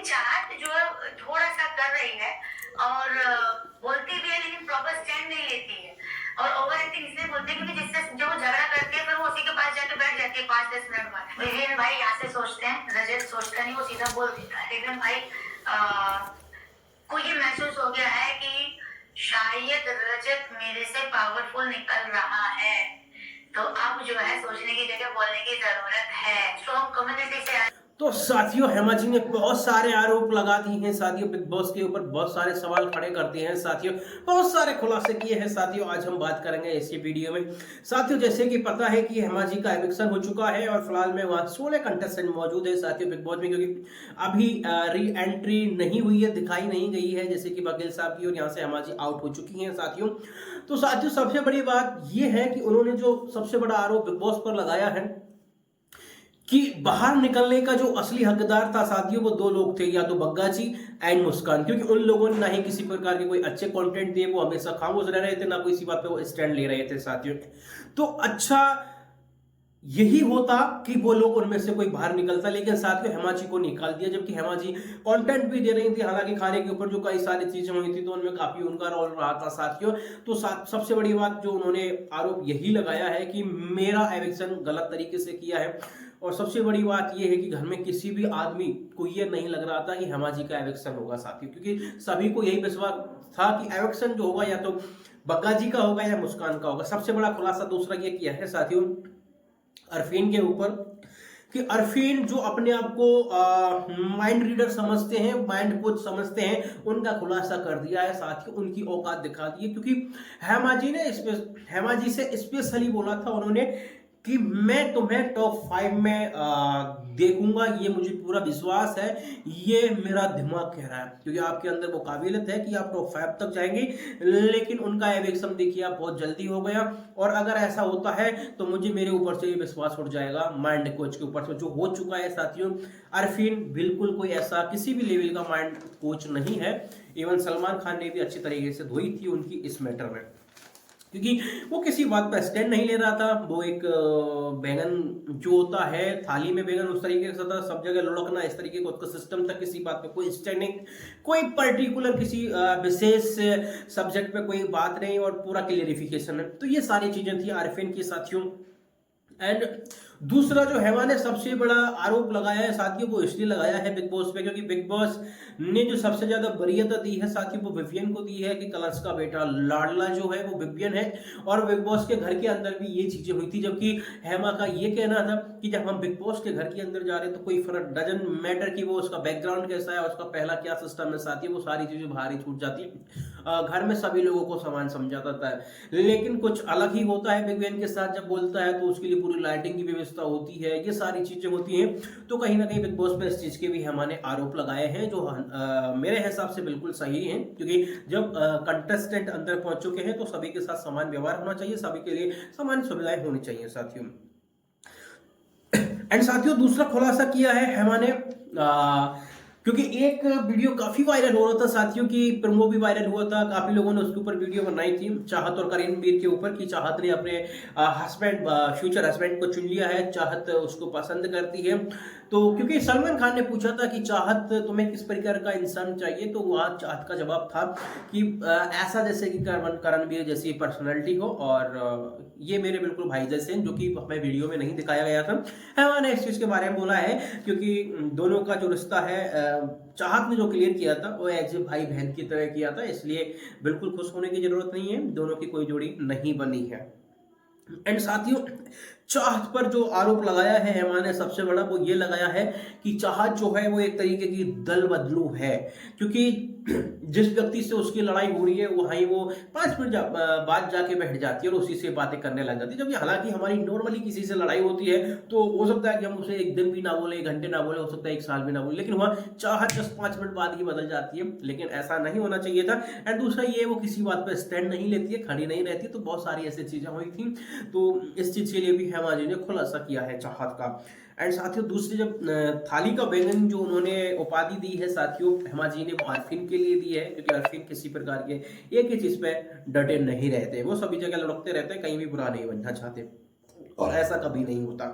चाहत जो है थोड़ा सा कर रही है और बोलती भी है लेकिन प्रॉपर स्टैंड नहीं लेती है। और ओवर एक्टिंग इसलिए बोलते हैं क्योंकि जिससे जो झगड़ा करती है फिर वो उसी के पास जाके बैठ जाती है 5-10 मिनट बाद। विवियन भाई यहाँ से सोचते हैं, रजत सोचता नहीं, वो सीधा बोल देता है। लेकिन भाई को ये महसूस हो गया है कि शायद रजत मेरे से पावरफुल निकल रहा है, तो अब जो है सोचने की जगह बोलने की जरूरत है। स्ट्रॉन्ग कम्युनिटी से तो साथियों, हेमा जी ने बहुत सारे आरोप लगा दिए हैं साथियों, बिग बॉस के ऊपर बहुत सारे सवाल खड़े करते हैं साथियों, बहुत सारे खुलासे किए हैं साथियों। आज हम बात करेंगे इसी वीडियो में साथियों। जैसे कि पता है कि हेमा जी का एविक्शन हो चुका है और फिलहाल में वहाँ 16 कंटेस्टेंट मौजूद है साथियों बिग बॉस में, क्योंकि अभी री एंट्री नहीं हुई है, दिखाई नहीं गई है, जैसे कि वकील साहब की, और यहाँ से हेमा जी आउट हो चुकी हैं साथियों। तो साथियों, सबसे बड़ी बात यह है कि उन्होंने जो सबसे बड़ा आरोप बिग बॉस पर लगाया है कि बाहर निकलने का जो असली हकदार था साथियों, वो दो लोग थे, या तो बग्गा जी एंड मुस्कान, क्योंकि उन लोगों ने ना ही किसी प्रकार के कोई अच्छे कंटेंट दिए, वो हमेशा खामोश रह रहे थे, ना कोई इसी बात पे वो स्टैंड ले रहे थे साथियों। तो अच्छा यही होता कि वो लोग उनमें से कोई बाहर निकलता, लेकिन साथियों हेमा जी को निकाल दिया, जबकि हेमा जी कंटेंट भी दे रही थी, हालांकि खाने के ऊपर जो कई सारी चीजें हुई थी तो उनमें काफी उनका रोल रहा था साथियों। तो सबसे बड़ी बात जो उन्होंने आरोप यही लगाया है कि मेरा एविक्शन गलत तरीके से किया है, और सबसे बड़ी बात यह है कि घर में किसी भी आदमी को यह नहीं लग रहा था कि हेमा जी का एविक्शन होगा साथियों, क्योंकि सभी को यही विश्वास था कि एविक्शन जो होगा या तो बग्गा जी का होगा या मुस्कान का होगा। सबसे बड़ा खुलासा दूसरा ये किया है साथियों अरफीन के ऊपर, कि अरफीन जो अपने आप को माइंड रीडर समझते हैं, माइंड कोच समझते हैं, उनका खुलासा कर दिया है साथियों, उनकी औकात दिखा दी है। क्योंकि हेमा जी से स्पेशली बोला था उन्होंने कि मैं तुम्हें टॉप 5 में देखूंगा, ये मुझे पूरा विश्वास है, ये मेरा दिमाग कह रहा है, क्योंकि आपके अंदर वो काबिलियत है कि आप टॉप 5 तक जाएंगे। लेकिन उनका एविक्शन देखिए आप बहुत जल्दी हो गया, और अगर ऐसा होता है तो मुझे मेरे ऊपर से ये विश्वास उठ जाएगा माइंड कोच के ऊपर से, जो हो चुका है साथियों। अरफीन बिल्कुल कोई ऐसा किसी भी लेवल का माइंड कोच नहीं है, इवन सलमान खान ने भी अच्छी तरीके से धोई थी उनकी इस मैटर में, क्योंकि वो किसी बात पर स्टैंड नहीं ले रहा था। वो एक बैंगन जो होता है थाली में बैंगन, उस तरीके से था, सब जगह लुढ़कना, इस तरीके का उसका सिस्टम था, किसी बात पे कोई स्टैंडिंग, कोई पर्टिकुलर किसी विशेष सब्जेक्ट पे कोई बात नहीं, और पूरा क्लियरिफिकेशन है। तो ये सारी चीजें थी आरफीन की साथियों। एंड दूसरा जो हेमा ने सबसे बड़ा आरोप लगाया है साथियों, वो इसलिए लगाया है बिग बॉस पे, क्योंकि बिग बॉस ने जो सबसे ज्यादा वरीयता दी है साथियों, वो विवियन को दी है, कि कलश का बेटा लाडला जो है वो विवियन है, और बिग बॉस के घर के अंदर भी ये चीजें हुई थी। जबकि हेमा का ये कहना था कि जब हम बिग बॉस के घर के अंदर जा रहे हैं तो कोई फर्क डजन मैटर कि वो उसका बैकग्राउंड कैसा है, उसका पहला क्या सिस्टम है साथियों, वो सारी चीजें बाहर ही छूट जाती है। घर में सभी लोगों को समान समझा जाता है, लेकिन कुछ अलग ही होता है विवियन के साथ, जब बोलता है तो उसके लिए पूरी लाइटिंग की व्यवस्था होती है, ये सारी चीजें होती हैं। तो कहीं ना कहीं बिग बॉस पे इस चीज के भी हमारे आरोप लगाए हैं, जो मेरे हिसाब से बिल्कुल सही हैं, क्योंकि जब कंटेस्टेंट अंदर पहुंच चुके हैं तो सभी के साथ समान व्यवहार होना चाहिए, सभी के लिए समान सुविधाएं होनी चाहिए साथियों। एंड साथियों दूसरा खुलासा किया है हेमा ने, क्योंकि एक वीडियो काफी वायरल हो रहा था साथियों की, प्रोमो भी वायरल हुआ था, काफी लोगों ने उसके ऊपर वीडियो बनाई थी चाहत और करीमवीर के ऊपर, कि चाहत ने अपने हस्बैंड फ्यूचर हस्बैंड को चुन लिया है, चाहत उसको पसंद करती है। तो क्योंकि सलमान खान ने पूछा था कि चाहत तुम्हें किस प्रकार का इंसान चाहिए, तो वहाँ चाहत का जवाब था कि ऐसा जैसे कि करणवीर जैसी पर्सनैलिटी हो, और ये मेरे बिल्कुल भाई जैसे हैं, जो कि हमें वीडियो में नहीं दिखाया गया था। हेमा ने इस चीज के बारे में बोला है, क्योंकि दोनों का जो रिश्ता है चाहत ने जो क्लियर किया था वो एज ए भाई बहन की तरह किया था, इसलिए बिल्कुल खुश होने की जरूरत नहीं है, दोनों की कोई जोड़ी नहीं बनी है। एंड साथियों चाहत पर जो आरोप लगाया है हेमा ने सबसे बड़ा, वो ये लगाया है कि चाहत जो है वो एक तरीके की दल बदलू है, क्योंकि जिस व्यक्ति से उसकी लड़ाई हो रही है वहीं वो 5 मिनट बाद जाके बैठ जाती है और उसी से बातें करने लग जाती है, जबकि हालांकि हमारी नॉर्मली किसी से लड़ाई होती है तो हो सकता है कि हम उसे एक दिन भी ना बोले, 1 घंटे ना बोले, हो सकता है 1 साल भी ना बोले, लेकिन वह चाहत जस्ट 5 मिनट बाद ही बदल जाती है, लेकिन ऐसा नहीं होना चाहिए था। एंड दूसरा ये, वो किसी बात पर स्टैंड नहीं लेती है, खड़ी नहीं रहती, तो बहुत सारी ऐसी चीजें हुई थी, तो इस चीज के लिए भी हेमा जी ने खुलासा किया है चाहत का। एंड साथियों दूसरी जब थाली का बैंगन जो उन्होंने उपाधि दी है साथियों हेमा जी ने, वो अरफीन के लिए दी है, क्योंकि अरफीन किसी प्रकार के एक ही चीज पे डटे नहीं रहते, वो सभी जगह लुढ़कते रहते हैं, कहीं भी बुरा नहीं बनना चाहते, और ऐसा कभी नहीं होता।